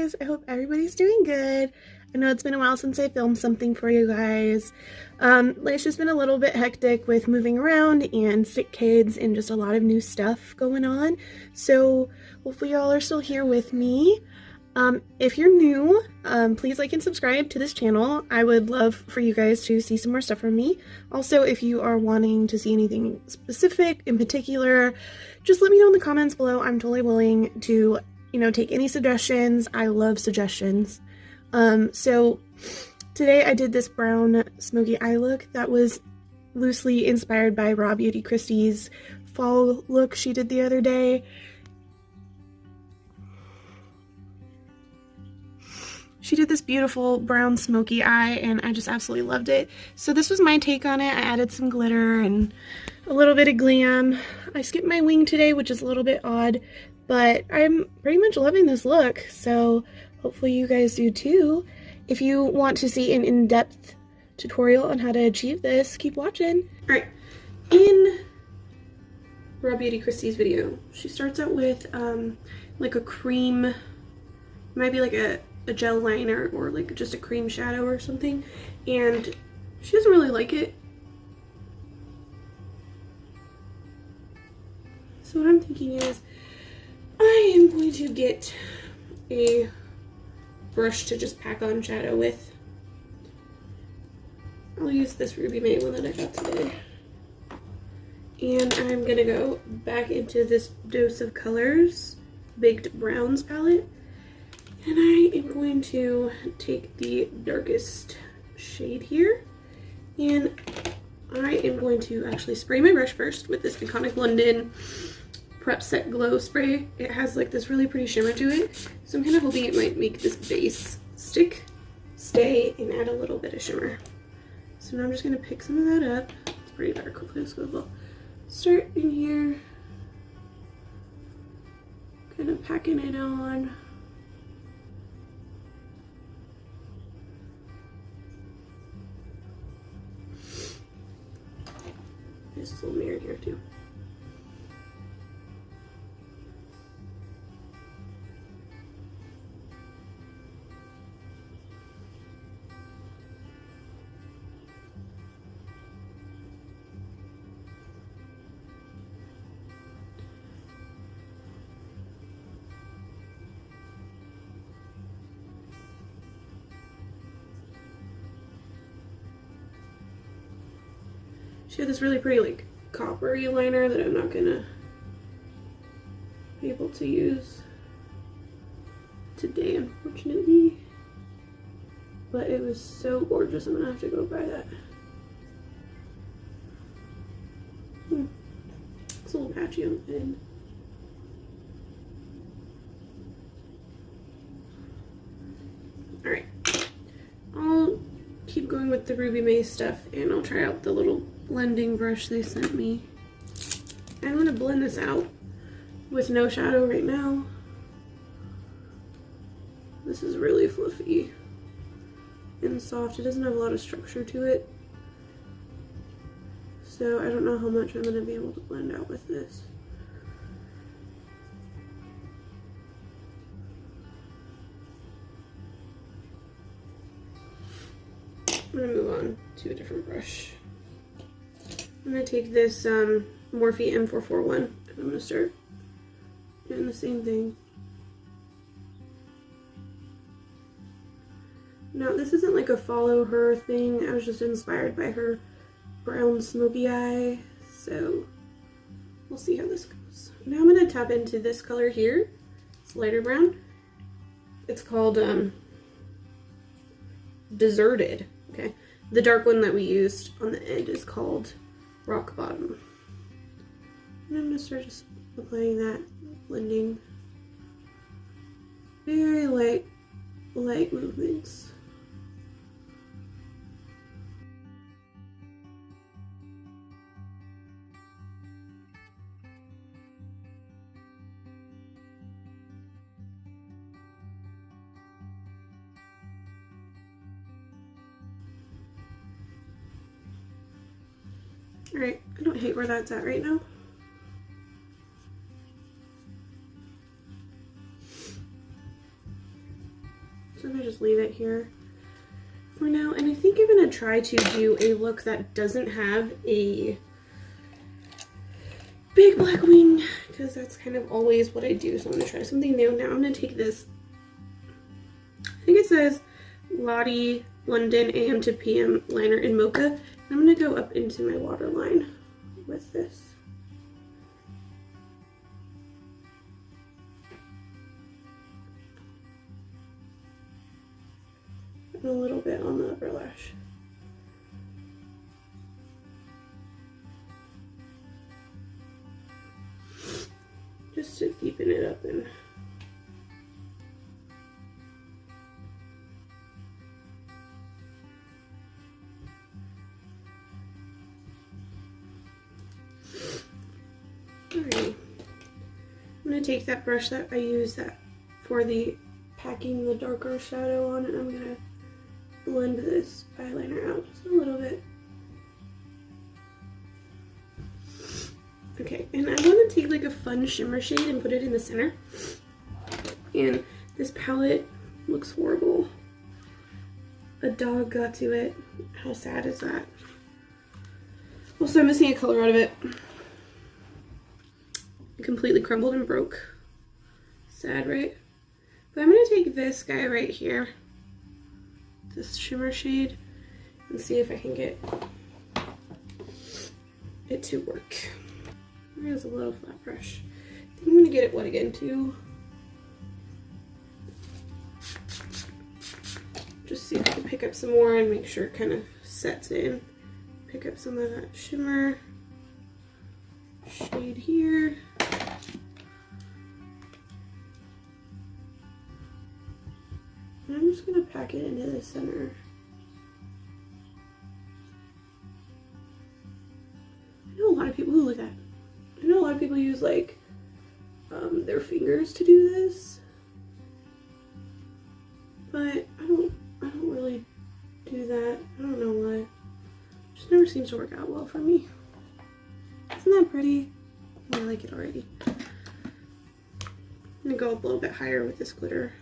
guys. I hope everybody's doing good. I know it's been a while since I filmed something for you guys. Life's just been a little bit hectic with moving around and sick kids and just a lot of new stuff going on. So hopefully y'all are still here with me. If you're new, please like and subscribe to this channel. I would love for you guys to see some more stuff from me. Also, if you are wanting to see anything specific in particular, just let me know in the comments below. I'm totally willing to, take any suggestions. I love suggestions. So today I did this brown smoky eye look that was loosely inspired by RawBeautyKristi's fall look she did the other day. She did this beautiful brown smoky eye and I just absolutely loved it. So this was my take on it. I added some glitter and a little bit of glam. I skipped my wing today, which is a little bit odd, but I'm pretty much loving this look. So hopefully you guys do too. If you want to see an in-depth tutorial on how to achieve this, keep watching. All right, in RawBeautyKristi's video, she starts out with like a cream, might be like a gel liner or like just a cream shadow or something, and she doesn't really like it. So what I'm thinking is I am going to get a brush to just pack on shadow with. I'll use this RawBeauty one that I got today. And I'm gonna go back into this Dose of Colors Baked Browns palette. And I am going to take the darkest shade here, and I am going to actually spray my brush first with this Iconic London Prep Set Glow Spray. It has like this really pretty shimmer to it, so I'm kind of hoping it might make this base stay, and add a little bit of shimmer. So now I'm just going to pick some of that up. It's pretty dark, hopefully this goes well. Start in here, kind of packing it on. There's this little mirror here too. She had this really pretty like coppery liner that I'm not gonna be able to use today, unfortunately. But it was so gorgeous, I'm gonna have to go buy that. It's a little patchy on the end. Alright. I'll keep going with the RawBeauty stuff, and I'll try out the little blending brush they sent me. I'm going to blend this out with no shadow right now. This is really fluffy and soft. It doesn't have a lot of structure to it, so I don't know how much I'm going to be able to blend out with this. I'm going to move on to a different brush. I'm going to take this Morphe M441 and I'm going to start doing the same thing. Now this isn't like a follow her thing, I was just inspired by her brown smoky eye, so we'll see how this goes. Now I'm going to tap into this color here. It's lighter brown. It's called Deserted. Okay, the dark one that we used on the end is called Rock Bottom. And I'm going to start just applying that, blending. Very light movements. Alright, I don't hate where that's at right now. So I'm gonna just leave it here for now. And I think I'm gonna try to do a look that doesn't have a big black wing, because that's kind of always what I do. So I'm gonna try something new. Now I'm gonna take this, I think it says Lottie London AM to PM liner in Mocha. And I'm gonna go up into my waterline with this. And a little bit on the upper lash. Just to deepen it up and alright. I'm gonna take that brush that I use that for the packing the darker shadow on, and I'm gonna blend this eyeliner out just a little bit. Okay, and I want to take like a fun shimmer shade and put it in the center. And this palette looks horrible. A dog got to it. How sad is that? Also, I'm missing a color out of it. It completely crumbled and broke. Sad, right? But I'm going to take this guy right here, this shimmer shade, and see if I can get it to work. There's a little flat brush. I think I'm going to get it wet again too. Just see if I can pick up some more and make sure it kind of sets in. Pick up some of that shimmer shade here. And I'm just going to pack it into the center. I know a lot of people, ooh, look at that. I know a lot of people use like their fingers to do this, but I don't really do that. I don't know why. It just never seems to work out well for me. Isn't that pretty? I like it already. I'm gonna go up a little bit higher with this glitter.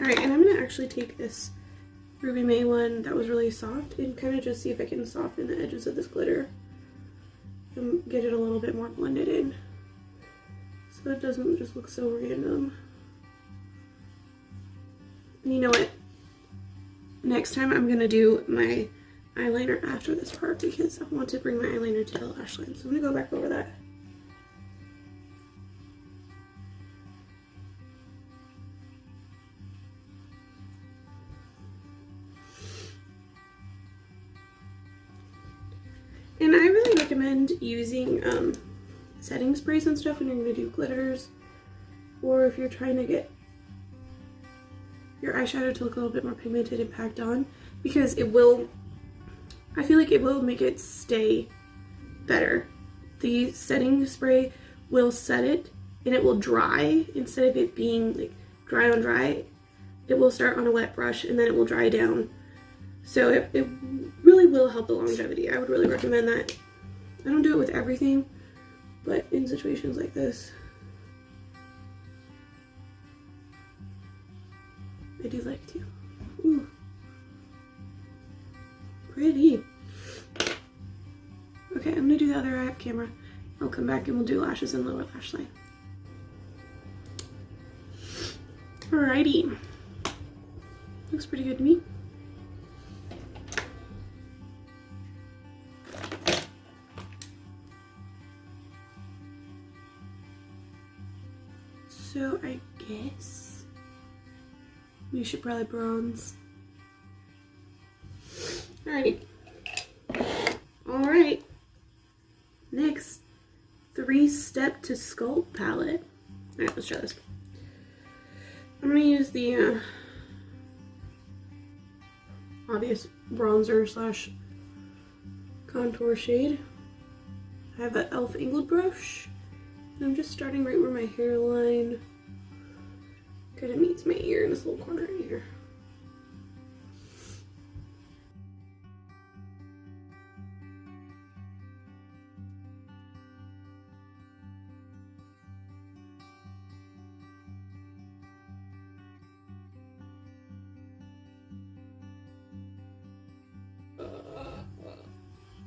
Alright, and I'm going to actually take this Ruby May one that was really soft and kind of just see if I can soften the edges of this glitter and get it a little bit more blended in so it doesn't just look so random. And you know what? Next time I'm going to do my eyeliner after this part because I want to bring my eyeliner to the lash line. So I'm going to go back over that. And I really recommend using setting sprays and stuff when you're going to do glitters, or if you're trying to get your eyeshadow to look a little bit more pigmented and packed on, because it will, I feel like it will make it stay better. The setting spray will set it and it will dry. Instead of it being like dry on dry, it will start on a wet brush and then it will dry down. So it really will help the longevity. I would really recommend that. I don't do it with everything, but in situations like this, I do like to. Ooh. Pretty. Okay, I'm gonna do the other eye off camera. I'll come back and we'll do lashes and lower lash line. Alrighty. Looks pretty good to me. So I guess we should probably bronze. Alrighty. Alright. Next, 3-Step to Sculpt palette. Alright, let's try this. I'm going to use the obvious bronzer slash contour shade. I have that e.l.f. angled brush. I'm just starting right where my hairline kind of meets my ear in this little corner right here.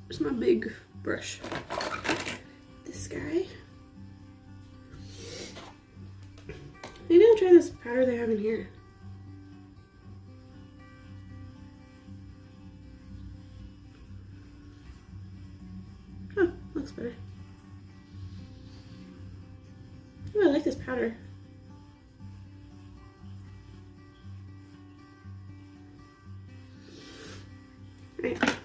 There's my big brush. This guy. Maybe I'll try this powder they have in here. Oh, looks better. Oh, I like this powder. Alright.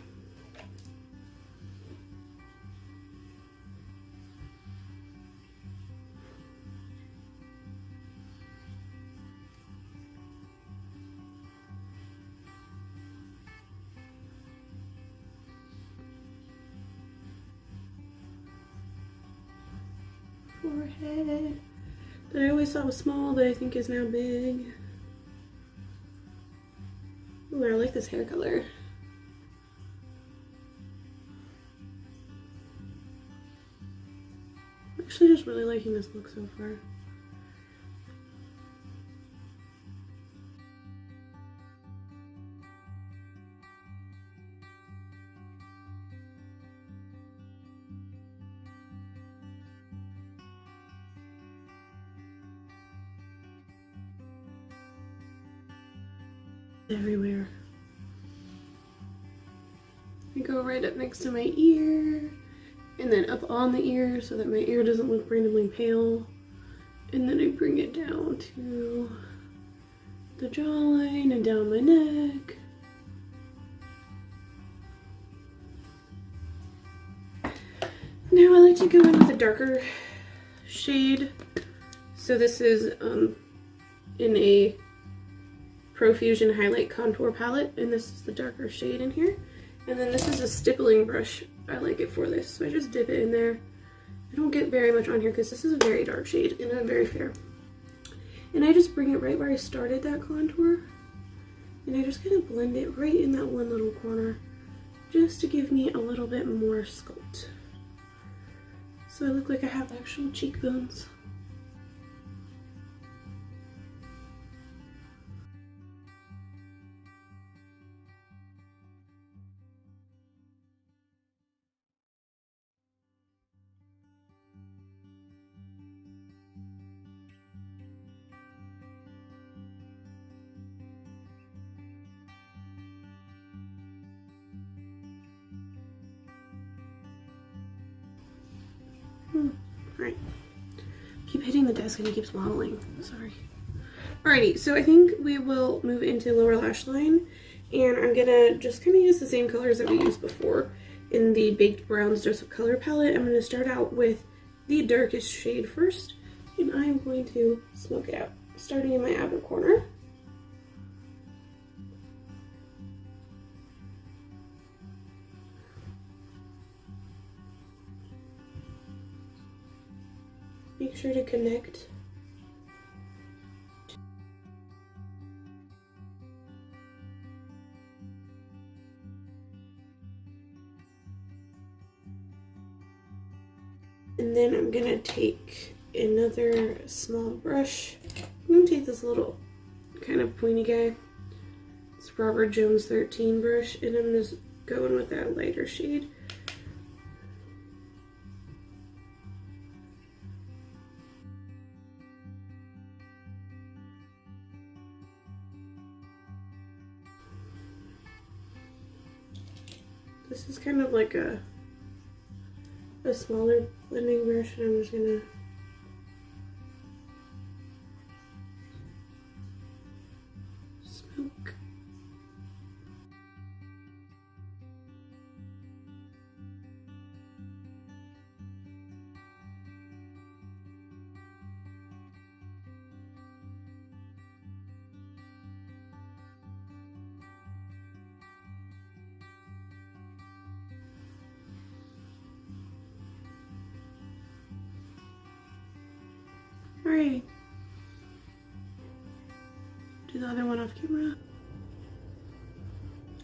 Forehead that I always thought was small that I think is now big. Ooh, I like this hair color. I'm actually just really liking this look so far. Everywhere. I go right up next to my ear and then up on the ear so that my ear doesn't look randomly pale, and then I bring it down to the jawline and down my neck. Now I like to go in with a darker shade. So this is in a Profusion Highlight Contour Palette, and this is the darker shade in here. And then this is a stippling brush. I like it for this, so I just dip it in there. I don't get very much on here because this is a very dark shade and I'm very fair. And I just bring it right where I started that contour, and I just kind of blend it right in that one little corner just to give me a little bit more sculpt. So I look like I have actual cheekbones. Alright. Keep hitting the desk and it keeps wobbling. Sorry. Alrighty, so I think we will move into lower lash line, and I'm gonna just kind of use the same colors that we used before in the Baked Browns Dose of Color palette. I'm gonna start out with the darkest shade first, and I'm going to smoke it out, starting in my outer corner. Make sure to connect. And then I'm gonna take another small brush. I'm gonna take this little kind of pointy guy. It's Robert Jones 13 brush, and I'm just going with that lighter shade. This is kind of like a smaller blending brush, and I'm just gonna smoke. Alright. Do the other one off camera.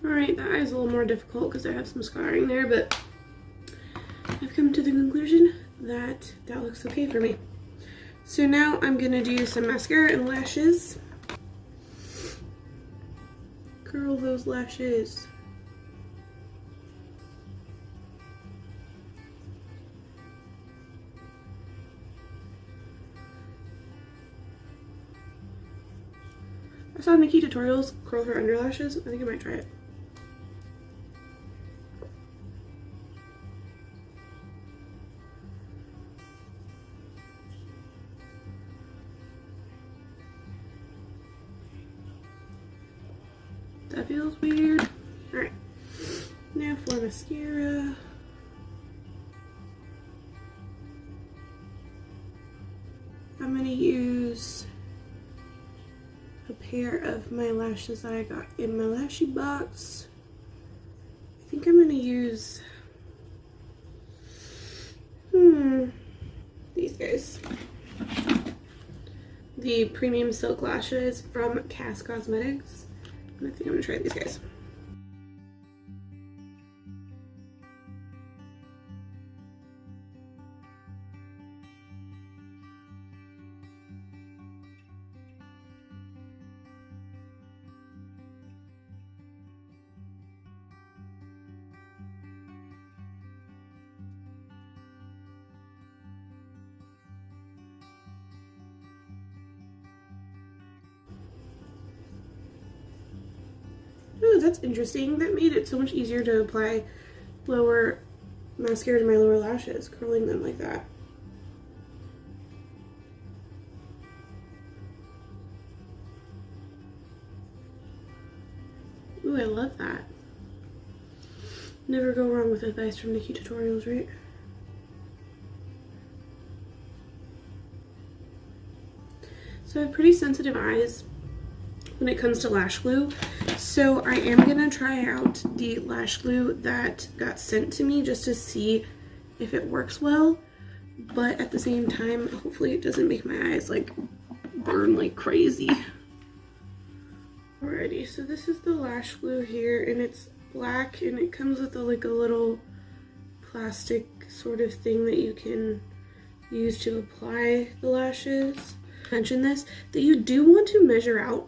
Alright, that eye's a little more difficult because I have some scarring there, but I've come to the conclusion that that looks okay for me. So now I'm going to do some mascara and lashes. Curl those lashes. I saw Nikki Tutorials curl her under lashes. I think I might try it. That feels weird. Alright. Now for mascara. I'm going to use a pair of my lashes that I got in my lashy box. I think I'm going to use these guys. The Premium Silk Lashes from Cass Cosmetics. I think I'm gonna try these guys. Ooh, that's interesting. That made it so much easier to apply lower mascara to my lower lashes, curling them like that. Ooh, I love that. Never go wrong with advice from Nikki Tutorials, right? So I have pretty sensitive eyes when it comes to lash glue. So I am gonna try out the lash glue that got sent to me just to see if it works well, but at the same time, hopefully it doesn't make my eyes like burn like crazy. Alrighty, so this is the lash glue here, and it's black, and it comes with like a little plastic sort of thing that you can use to apply the lashes. Mention this, that you do want to measure out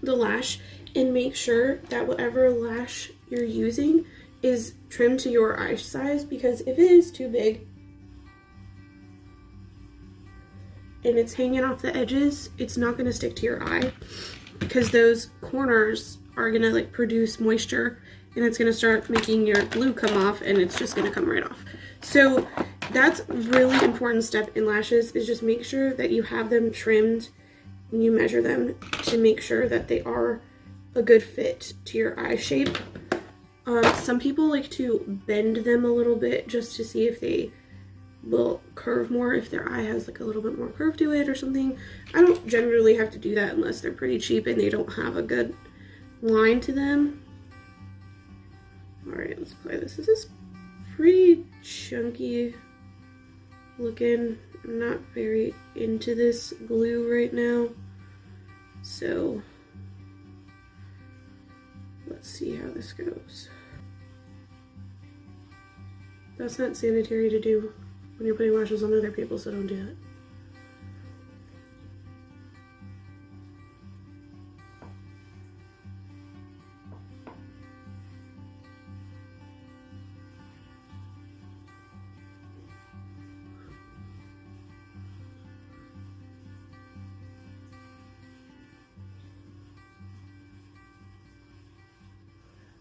the lash and make sure that whatever lash you're using is trimmed to your eye size, because if it is too big and it's hanging off the edges, it's not going to stick to your eye, because those corners are going to like produce moisture and it's going to start making your glue come off, and it's just going to come right off. So that's a really important step in lashes, is just make sure that you have them trimmed when you measure them to make sure that they are a good fit to your eye shape. Some people like to bend them a little bit just to see if they will curve more, if their eye has like a little bit more curve to it or something. I don't generally have to do that unless they're pretty cheap and they don't have a good line to them. Alright, let's apply this. This is pretty chunky looking. I'm not very into this glue right now, so let's see how this goes. That's not sanitary to do when you're putting lashes on other people, so don't do it.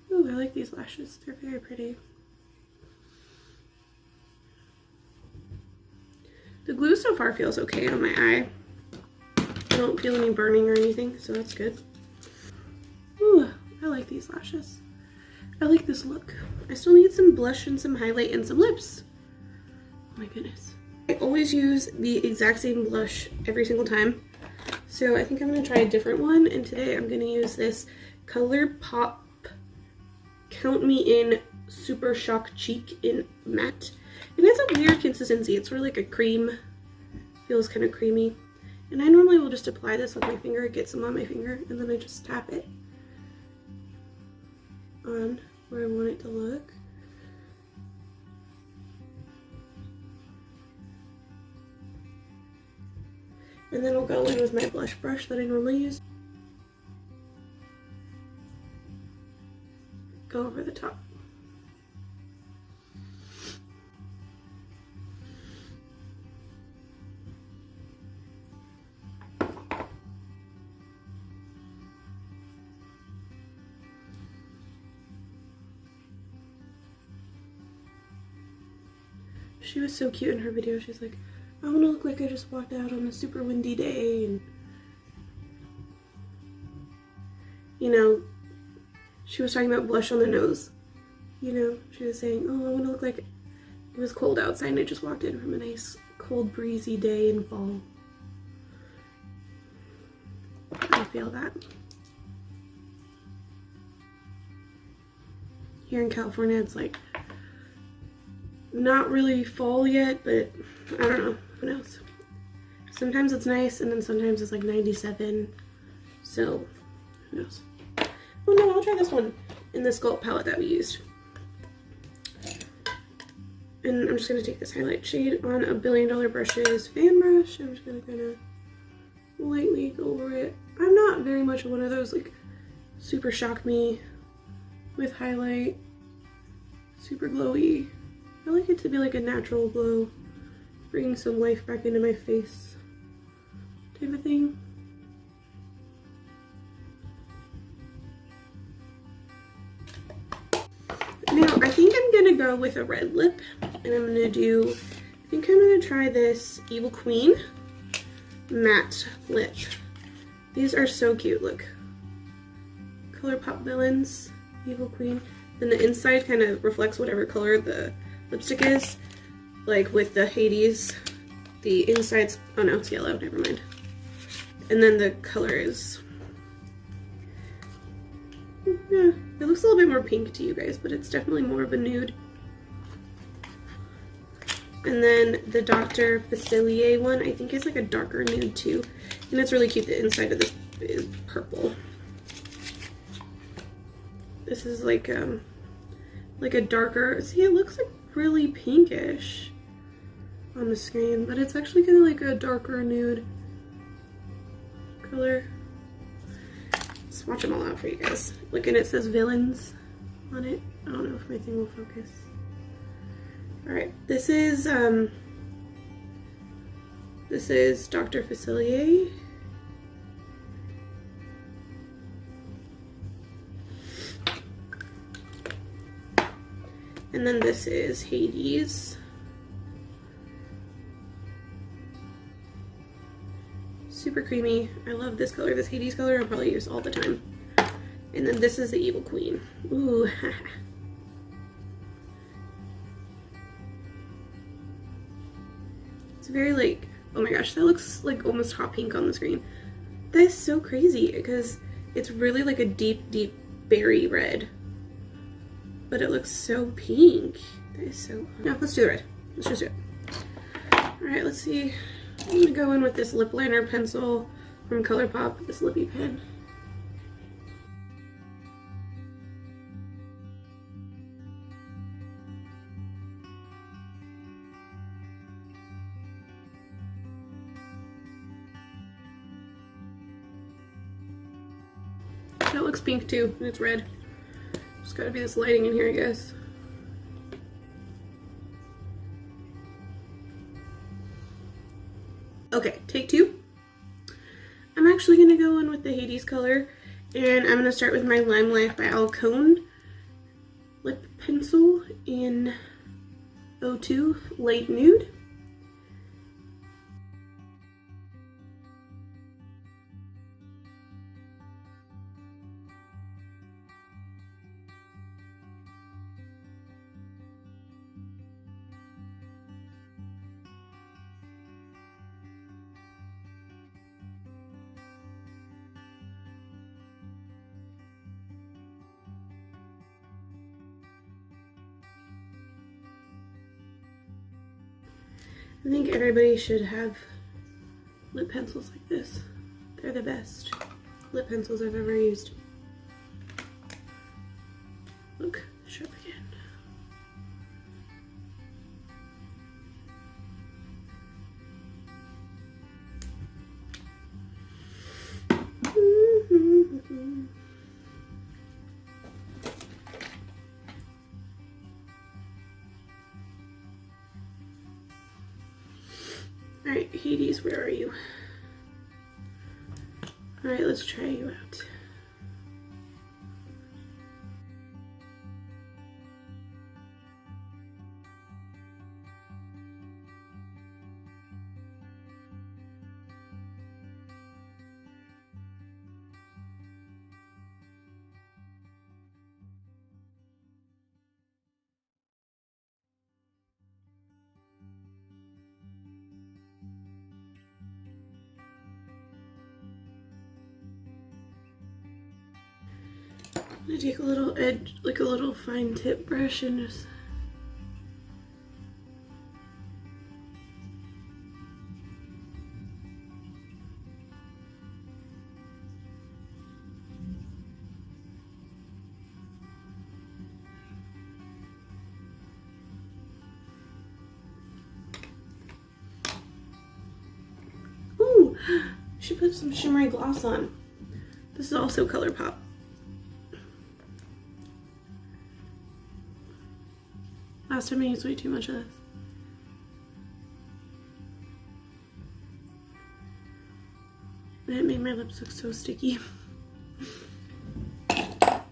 Ooh, I like these lashes. They're very pretty. The glue so far feels okay on my eye. I don't feel any burning or anything, so that's good. Ooh, I like these lashes. I like this look. I still need some blush and some highlight and some lips. Oh my goodness. I always use the exact same blush every single time, so I think I'm going to try a different one, and today I'm going to use this ColourPop Count Me In Super Shock Cheek in Matte. It has a weird consistency. It's sort of like a cream. Feels kind of creamy. And I normally will just apply this with my finger, get some on my finger, and then I just tap it on where I want it to look. And then I'll go in with my blush brush that I normally use. Go over the top. She was so cute in her video. She's like, I want to look like I just walked out on a super windy day, and you know, she was talking about blush on the nose. You know, she was saying, oh, I want to look like it was cold outside and I just walked in from a nice cold breezy day in fall. I feel that. Here in California, it's like not really fall yet, but I don't know, who knows. Sometimes it's nice, and then sometimes it's like 97, so who knows. Oh no, I'll try this one in the sculpt palette that we used. And I'm just going to take this highlight shade on a $1 Billion Brushes fan brush. I'm just going to kind of lightly go over it. I'm not very much one of those like super shock me with highlight, super glowy. I like it to be like a natural glow, bring some life back into my face type of thing. Now I think I'm gonna go with a red lip, and I'm gonna do, I think I'm gonna try this Evil Queen matte lip. These are so cute, look. ColourPop Villains, Evil Queen. Then the inside kind of reflects whatever color the lipstick is. Like with the Hades, the inside's, oh no, it's yellow, never mind. And then the color is, yeah, it looks a little bit more pink to you guys, but it's definitely more of a nude. And then the Dr. Facilier one, I think is like a darker nude too. And it's really cute, the inside of this is purple. This is like a darker, see, it looks like really pinkish on the screen, but it's actually kind of like a darker nude color. Swatch them all out for you guys. Look, and it says Villains on it. I don't know if my thing will focus. Alright, this is Dr. Facilier. And then this is Hades. Super creamy. I love this color. This Hades color I'll probably use all the time. And then this is the Evil Queen. Ooh. It's very like, oh my gosh, that looks like almost hot pink on the screen. That is so crazy because it's really like a deep, deep berry red. But it looks so pink. That is so, no, let's do the red. Let's just do it. Alright, let's see. I'm gonna go in with this lip liner pencil from ColourPop, this lippy pen. That looks pink too, and it's red. Just gotta be this lighting in here, I guess. Okay, take two. I'm actually gonna go in with the Hades color, and I'm gonna start with my Lime Life by Alcone lip pencil in 02 Light Nude. I think everybody should have lip pencils like this. They're the best lip pencils I've ever used. Look, sharp again. Alright, Hades, where are you? Alright, let's try you out. I'm gonna take a little edge, like a little fine tip brush and just ooh, I should put some shimmery gloss on. This is also ColourPop. Last time I used way too much of this. And it made my lips look so sticky. I'm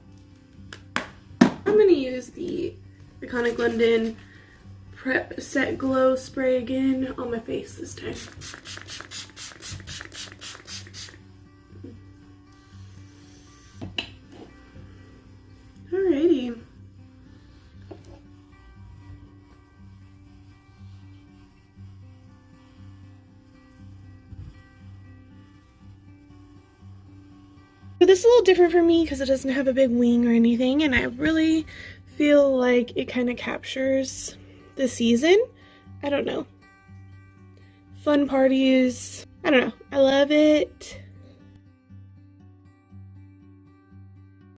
gonna use the Iconic London Prep Set Glow Spray again on my face this time. Alrighty. So this is a little different for me because it doesn't have a big wing or anything, and I really feel like it kind of captures the season. I don't know. Fun parties. I don't know. I love it.